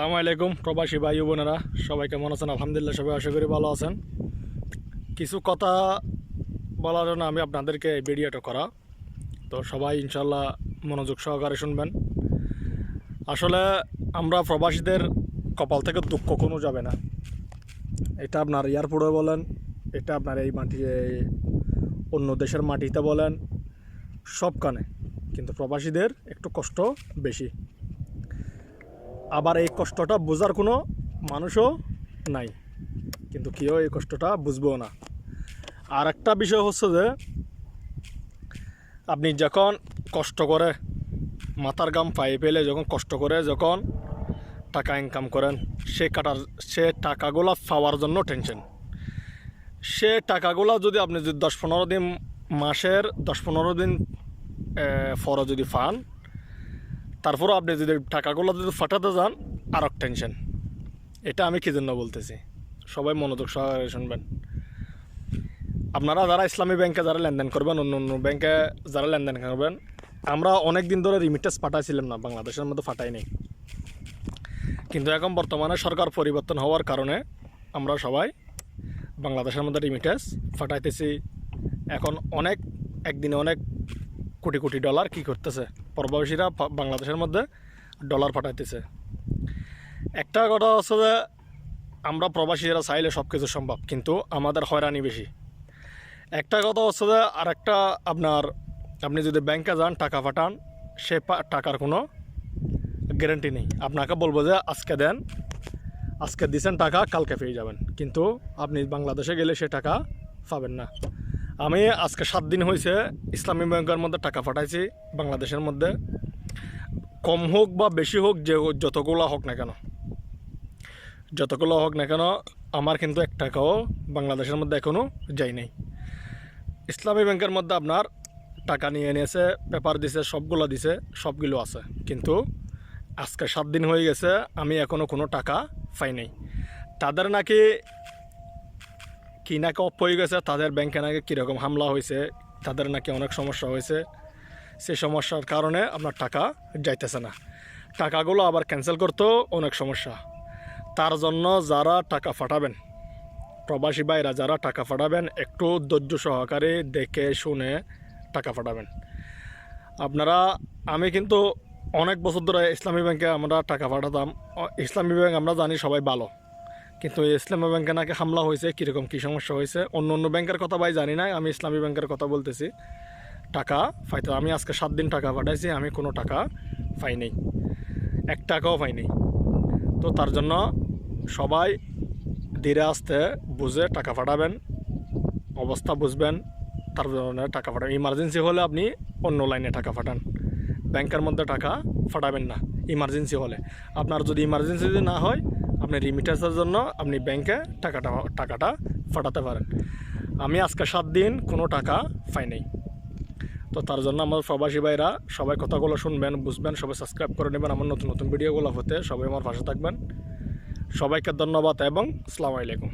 আসসালামু আলাইকুম প্রবাসী ভাই বোনেরা, সবাই কেমন আছেন? আলহামদুলিল্লাহ, সবাই আশা করি ভালো আছেন। কিছু কথা বলার জন্য আমি আপনাদেরকে এই ভিডিওটা করা, তো সবাই ইনশাল্লাহ মনোযোগ সহকারে শুনবেন। আসলে আমরা প্রবাসীদের কপাল থেকে দুঃখ কোনো যাবে না। এটা আপনার এয়ারপোর্টে বলেন, এটা আপনার এই মাটি অন্য দেশের মাটিতে বলেন, সবখানে কিন্তু প্রবাসীদের একটু কষ্ট বেশি। আবার এই কষ্টটা বোঝার কোনো মানুষও নাই, কিন্তু কেউ এই কষ্টটা বুঝবেও না। আর একটা বিষয় হচ্ছে যে আপনি যখন কষ্ট করে মাথার ঘাম পায়ে পেলে যখন কষ্ট করে যখন টাকা ইনকাম করেন, সে টাকাগুলো পাওয়ার জন্য টেনশন। সে টাকাগুলো যদি আপনি যদি 10-15 দিন, মাসের 10-15 দিন পরে যদি পান, তারপরও আপনি যদি টাকাগুলো যদি ফাটাতে যান, আর এক টেনশন। এটা আমি কী জন্য বলতেছি, সবাই মনোযোগ সহকারে শুনবেন। আপনারা যারা ইসলামী ব্যাংকে যারা লেনদেন করবেন, অন্য অন্য ব্যাংকে যারা লেনদেন করবেন, আমরা অনেক দিন ধরে রিমিটেন্স পাঠাইছিলাম না, বাংলাদেশের মধ্যে ফাটাই নেই। কিন্তু এখন বর্তমানে সরকার পরিবর্তন হওয়ার কারণে আমরা সবাই বাংলাদেশের মধ্যে রিমিটেন্স ফাটাইতেছি। এখন একদিনে অনেক কোটি কোটি ডলার কী করতেছে, প্রবাসীরা বাংলাদেশের মধ্যে ডলার পাঠাইতেছে। একটা কথা হচ্ছে যে আমরা প্রবাসীরা চাইলে সব কিছু সম্ভব, কিন্তু আমাদের হয়রানি বেশি। একটা কথা হচ্ছে যে আরেকটা, আপনি যদি ব্যাংকে যান টাকা পাঠান, সে টাকার কোনো গ্যারান্টি নেই। আপনাকে বলবো যে আজকে দেন, আজকে দিচ্ছেন টাকা, কালকে পেয়ে যাবেন, কিন্তু আপনি বাংলাদেশে গেলে সে টাকা পাবেন না। আমি আজকে 7 দিন হয়েছে ইসলামী ব্যাংকের মধ্যে টাকা পাঠাইছি বাংলাদেশের মধ্যে, কম হোক বা বেশি হোক, যতগুলো হোক না কেন, আমার কিন্তু 1 টাকাও বাংলাদেশের মধ্যে এখনও যাই নাই। ইসলামী ব্যাংকের মধ্যে আপনার টাকা নিয়ে নিয়েছে, পেপার দিছে, সবগুলো আছে, কিন্তু আজকে 7 দিন হয়ে গেছে আমি এখনও কোনো টাকা পাই নাই। তাদের নাকি অফ হয়ে গেছে, তাদের ব্যাংকে নাকি কীরকম হামলা হয়েছে, তাদের নাকি অনেক সমস্যা হয়েছে। সেই সমস্যার কারণে আপনার টাকা যাইতেছে না, টাকাগুলো আবার ক্যান্সেল করতেও অনেক সমস্যা। তার জন্য যারা টাকা পাঠাবেন, প্রবাসী ভাইরা যারা টাকা পাঠাবেন, একটু ধৈর্য সহকারে দেখে শুনে টাকা পাঠাবেন। আমি কিন্তু অনেক বছর ধরে ইসলামী ব্যাংকে আমরা টাকা পাঠাতাম। ইসলামী ব্যাংক আমরা জানি সবাই ভালো, কিন্তু ইসলামী ব্যাংকে নাকি হামলা হয়েছে, কীরকম কী সমস্যা হয়েছে। অন্য ব্যাংকের কথা ভাই জানি না, আমি ইসলামী ব্যাংকের কথা বলতেছি। টাকা পাইতে আমি আজকে 7 দিন টাকা পাঠাইছি, আমি কোনো টাকা পাই নাই, 1 টাকাও পাই নাই। তো তার জন্য সবাই ধীরে আস্তে বুঝে টাকা পাঠাবেন, অবস্থা বুঝবেন, তার জন্য টাকা পাঠাবেন। ইমার্জেন্সি হলে আপনি অন্য লাইনে টাকা পাঠান, ব্যাংকের মধ্যে টাকা পাঠাবেন না ইমার্জেন্সি হলে। আপনার যদি ইমার্জেন্সি যদি না হয়, আপনি রিমিটেন্সের জন্য আপনি ব্যাংকে টাকাটা পাঠাতে পারেন। আমি আজকে 7 দিন কোনো টাকা পাই নাই। তো তার জন্য আমার প্রবাসী ভাইরা সবাই কথাগুলো শুনবেন, বুঝবেন, সবাই সাবস্ক্রাইব করে নেবেন আমার নতুন নতুন ভিডিওগুলো হতে, সবাই আমার পাশে থাকবেন। সবাইকে ধন্যবাদ এবং আসসালামু আলাইকুম।